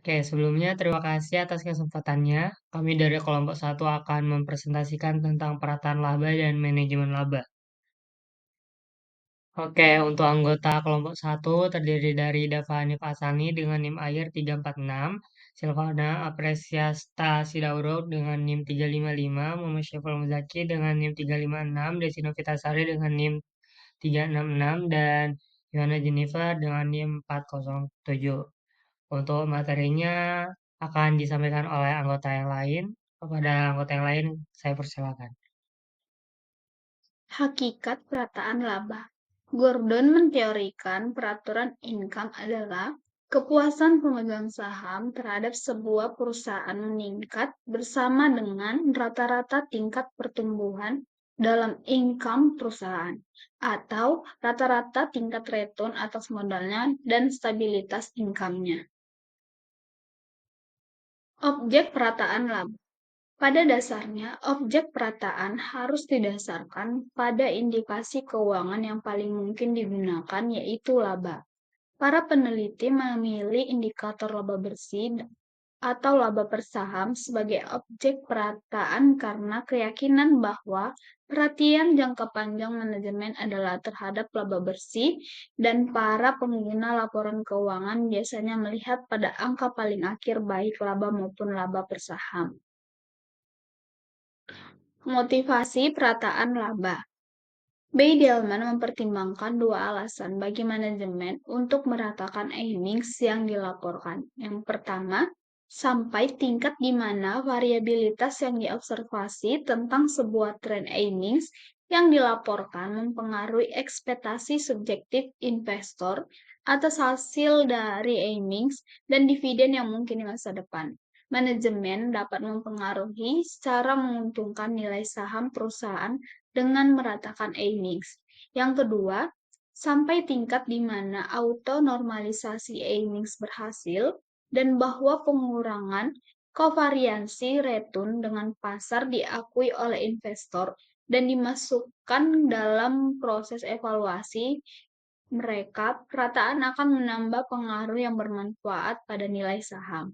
Oke, sebelumnya terima kasih atas kesempatannya. Kami dari kelompok satu akan mempresentasikan tentang perataan laba dan manajemen laba. Oke, untuk anggota kelompok satu terdiri dari Dava Hanif Asani dengan NIM Ayer 346, Silvana Apresiasta Sidauro dengan NIM 355, Muhammad Syaful Muzaki dengan NIM 356, Desi Novitasari dengan NIM 366, dan Yohana Jennifer dengan NIM 407. Untuk materinya akan disampaikan oleh anggota yang lain. Kepada anggota yang lain, saya persilakan. Hakikat perataan laba. Gordon menteorikan peraturan income adalah kepuasan pemegang saham terhadap sebuah perusahaan meningkat bersama dengan rata-rata tingkat pertumbuhan dalam income perusahaan atau rata-rata tingkat return atas modalnya dan stabilitas income-nya. Objek perataan laba. Pada dasarnya, objek perataan harus didasarkan pada indikasi keuangan yang paling mungkin digunakan, yaitu laba. Para peneliti memilih indikator laba bersih atau laba per saham sebagai objek perataan karena keyakinan bahwa perhatian jangka panjang manajemen adalah terhadap laba bersih dan para pengguna laporan keuangan biasanya melihat pada angka paling akhir baik laba maupun laba per saham. Motivasi perataan laba. Beidelman mempertimbangkan dua alasan bagi manajemen untuk meratakan earnings yang dilaporkan. Yang pertama, sampai tingkat di mana variabilitas yang diobservasi tentang sebuah tren earnings yang dilaporkan mempengaruhi ekspektasi subjektif investor atas hasil dari earnings dan dividen yang mungkin di masa depan. Manajemen dapat mempengaruhi secara menguntungkan nilai saham perusahaan dengan meratakan earnings. Yang kedua, sampai tingkat di mana auto-normalisasi earnings berhasil dan bahwa pengurangan kovariansi return dengan pasar diakui oleh investor dan dimasukkan dalam proses evaluasi mereka, perataan akan menambah pengaruh yang bermanfaat pada nilai saham.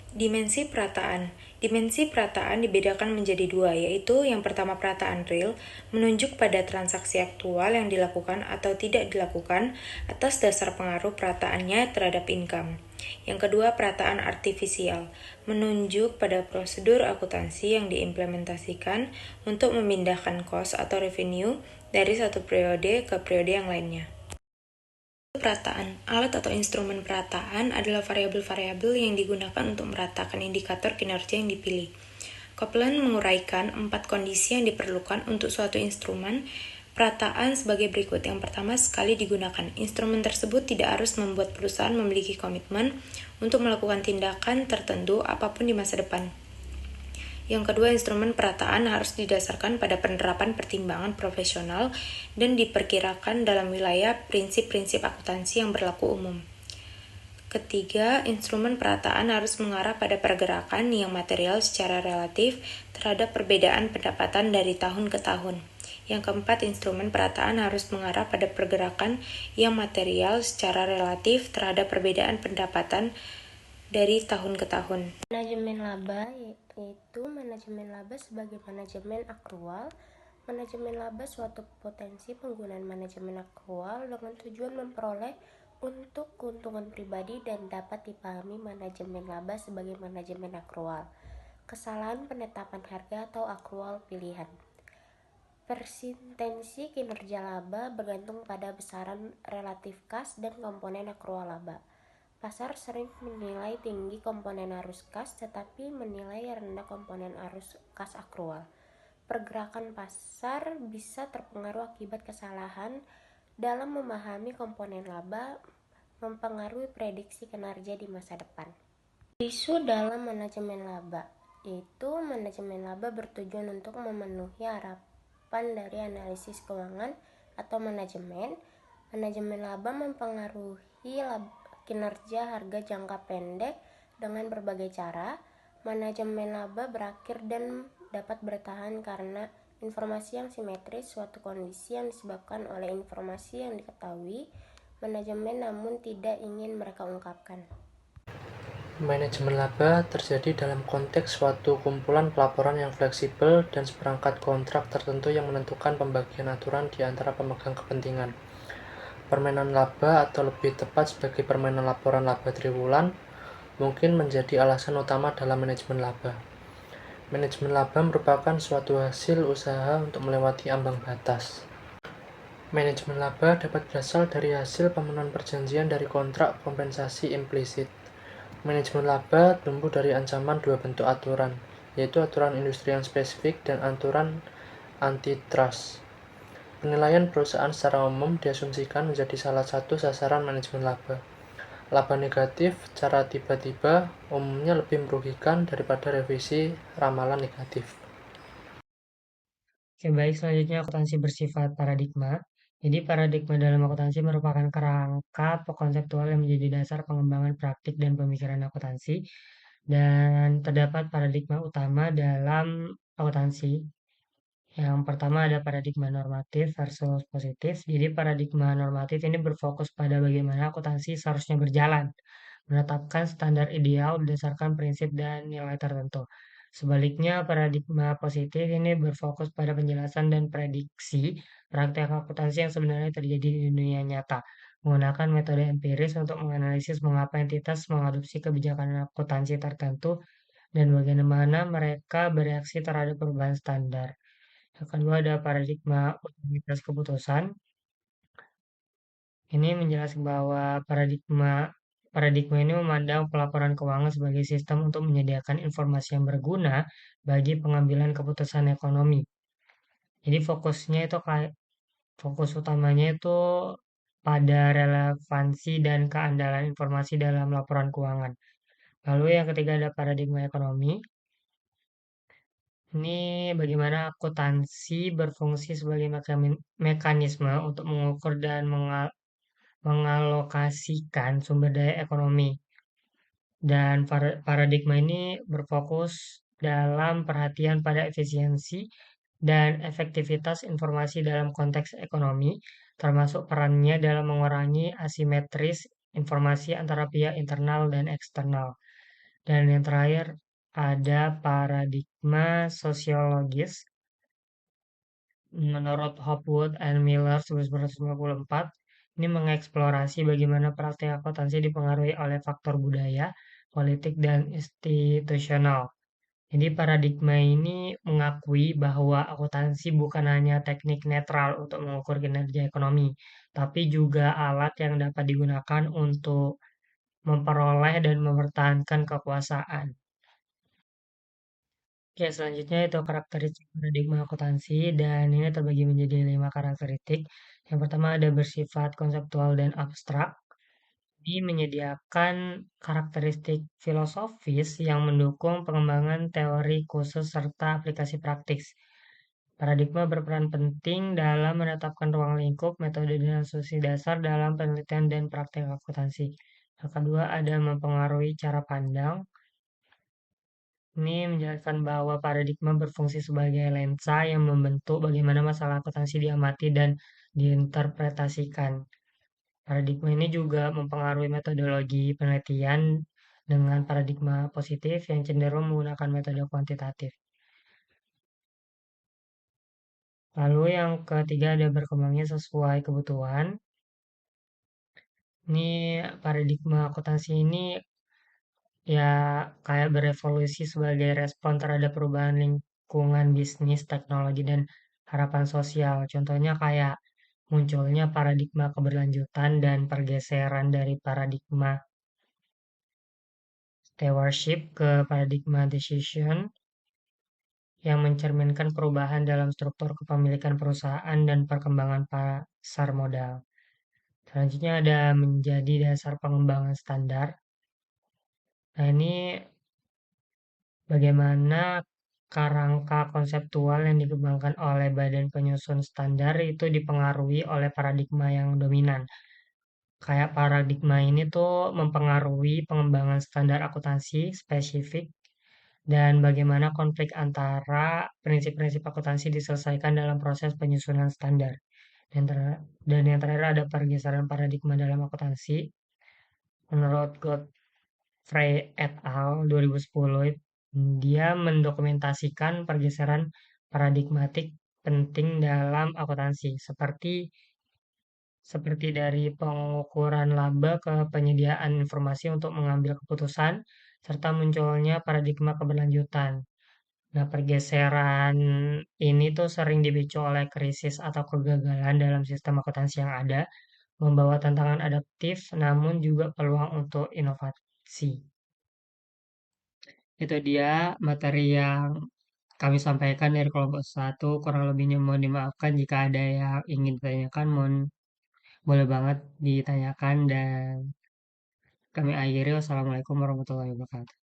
Dimensi perataan. Dimensi perataan dibedakan menjadi dua, yaitu yang pertama perataan real, menunjuk pada transaksi aktual yang dilakukan atau tidak dilakukan atas dasar pengaruh perataannya terhadap income. Yang kedua perataan artifisial, menunjuk pada prosedur akuntansi yang diimplementasikan untuk memindahkan cost atau revenue dari satu periode ke periode yang lainnya. Perataan. Alat atau instrumen perataan adalah variabel-variabel yang digunakan untuk meratakan indikator kinerja yang dipilih. Copeland menguraikan 4 kondisi yang diperlukan untuk suatu instrumen perataan sebagai berikut. Yang pertama, sekali digunakan. Instrumen tersebut tidak harus membuat perusahaan memiliki komitmen untuk melakukan tindakan tertentu apapun di masa depan. Yang kedua, instrumen perataan harus didasarkan pada penerapan pertimbangan profesional dan diperkirakan dalam wilayah prinsip-prinsip akuntansi yang berlaku umum. Ketiga, instrumen perataan harus mengarah pada pergerakan yang material secara relatif terhadap perbedaan pendapatan dari tahun ke tahun. Yang keempat, instrumen perataan harus mengarah pada pergerakan yang material secara relatif terhadap perbedaan pendapatan dari tahun ke tahun. Manajemen laba yaitu manajemen laba sebagai manajemen akrual. Manajemen laba suatu potensi penggunaan manajemen akrual dengan tujuan memperoleh untuk keuntungan pribadi dan dapat dipahami manajemen laba sebagai manajemen akrual. Kesalahan penetapan harga atau akrual pilihan. Persentensi kinerja laba bergantung pada besaran relatif kas dan komponen akrual laba. Pasar sering menilai tinggi komponen arus kas tetapi menilai rendah komponen arus kas akrual. Pergerakan pasar bisa terpengaruh akibat kesalahan dalam memahami komponen laba mempengaruhi prediksi kinerja di masa depan. Isu dalam manajemen laba yaitu manajemen laba bertujuan untuk memenuhi harapan dari analisis keuangan atau manajemen. Manajemen laba mempengaruhi kinerja harga jangka pendek dengan berbagai cara. Manajemen laba berakhir dan dapat bertahan karena informasi yang simetris, suatu kondisi yang disebabkan oleh informasi yang diketahui manajemen namun tidak ingin mereka ungkapkan. Manajemen laba terjadi dalam konteks suatu kumpulan pelaporan yang fleksibel dan seperangkat kontrak tertentu yang menentukan pembagian aturan di antara pemegang kepentingan. Permainan laba atau lebih tepat sebagai permainan laporan laba triwulan mungkin menjadi alasan utama dalam manajemen laba. Manajemen laba merupakan suatu hasil usaha untuk melewati ambang batas. Manajemen laba dapat berasal dari hasil pemenuhan perjanjian dari kontrak kompensasi implisit. Manajemen laba tumbuh dari ancaman dua bentuk aturan, yaitu aturan industri yang spesifik dan aturan antitrust. Penilaian perusahaan secara umum diasumsikan menjadi salah satu sasaran manajemen laba. Laba negatif secara tiba-tiba umumnya lebih merugikan daripada revisi ramalan negatif. Oke, baik. Selanjutnya akuntansi bersifat paradigma. Jadi paradigma dalam akuntansi merupakan kerangka konseptual yang menjadi dasar pengembangan praktik dan pemikiran akuntansi. Dan terdapat paradigma utama dalam akuntansi. Yang pertama ada paradigma normatif versus positif. Jadi paradigma normatif ini berfokus pada bagaimana akuntansi seharusnya berjalan, menetapkan standar ideal berdasarkan prinsip dan nilai tertentu. Sebaliknya, paradigma positif ini berfokus pada penjelasan dan prediksi praktek akuntansi yang sebenarnya terjadi di dunia nyata, menggunakan metode empiris untuk menganalisis mengapa entitas mengadopsi kebijakan akuntansi tertentu dan bagaimana mereka bereaksi terhadap perubahan standar. Yang kedua ada paradigma utilitas keputusan. Ini menjelaskan bahwa paradigma ini memandang pelaporan keuangan sebagai sistem untuk menyediakan informasi yang berguna bagi pengambilan keputusan ekonomi. Jadi fokus utamanya itu pada relevansi dan keandalan informasi dalam laporan keuangan. Lalu yang ketiga ada paradigma ekonomi. Ini bagaimana akuntansi berfungsi sebagai mekanisme untuk mengukur dan mengalokasikan sumber daya ekonomi. Dan paradigma ini berfokus dalam perhatian pada efisiensi dan efektivitas informasi dalam konteks ekonomi, termasuk perannya dalam mengurangi asimetris informasi antara pihak internal dan eksternal. Dan yang terakhir ada paradigma sosiologis. Menurut Hopwood and Miller 1954, ini mengeksplorasi bagaimana praktik akuntansi dipengaruhi oleh faktor budaya, politik, dan institusional. Jadi paradigma ini mengakui bahwa akuntansi bukan hanya teknik netral untuk mengukur kinerja ekonomi, tapi juga alat yang dapat digunakan untuk memperoleh dan mempertahankan kekuasaan. Oke, selanjutnya itu karakteristik paradigma akuntansi dan ini terbagi menjadi 5 karakteristik. Yang pertama ada bersifat konseptual dan abstrak. Ini menyediakan karakteristik filosofis yang mendukung pengembangan teori khusus serta aplikasi praktis. Paradigma berperan penting dalam menetapkan ruang lingkup, metode dan asumsi dasar dalam penelitian dan praktek akuntansi. Yang kedua ada mempengaruhi cara pandang. Ini menjelaskan bahwa paradigma berfungsi sebagai lensa yang membentuk bagaimana masalah akuntansi diamati dan diinterpretasikan. Paradigma ini juga mempengaruhi metodologi penelitian dengan paradigma positif yang cenderung menggunakan metode kuantitatif. Lalu yang ketiga ada berkembangnya sesuai kebutuhan. Ini paradigma akuntansi ini ya kayak berevolusi sebagai respon terhadap perubahan lingkungan bisnis, teknologi, dan harapan sosial. Contohnya kayak munculnya paradigma keberlanjutan dan pergeseran dari paradigma stewardship ke paradigma decision yang mencerminkan perubahan dalam struktur kepemilikan perusahaan dan perkembangan pasar modal. Selanjutnya ada menjadi dasar pengembangan standar. Nah, ini bagaimana kerangka konseptual yang dikembangkan oleh badan penyusun standar itu dipengaruhi oleh paradigma yang dominan. Kayak paradigma ini tuh mempengaruhi pengembangan standar akuntansi spesifik dan bagaimana konflik antara prinsip-prinsip akuntansi diselesaikan dalam proses penyusunan standar. Dan yang terakhir ada pergeseran paradigma dalam akuntansi. Menurut Frey et al. 2010, dia mendokumentasikan pergeseran paradigmatik penting dalam akuntansi, seperti dari pengukuran laba ke penyediaan informasi untuk mengambil keputusan, serta munculnya paradigma keberlanjutan. Nah, pergeseran ini tuh sering dipicu oleh krisis atau kegagalan dalam sistem akuntansi yang ada, membawa tantangan adaptif, namun juga peluang untuk inovasi. Itu dia materi yang kami sampaikan dari kelompok satu. Kurang lebihnya mohon dimaafkan jika ada yang ingin ditanyakan, boleh banget ditanyakan dan kami akhiri. Wassalamualaikum warahmatullahi wabarakatuh.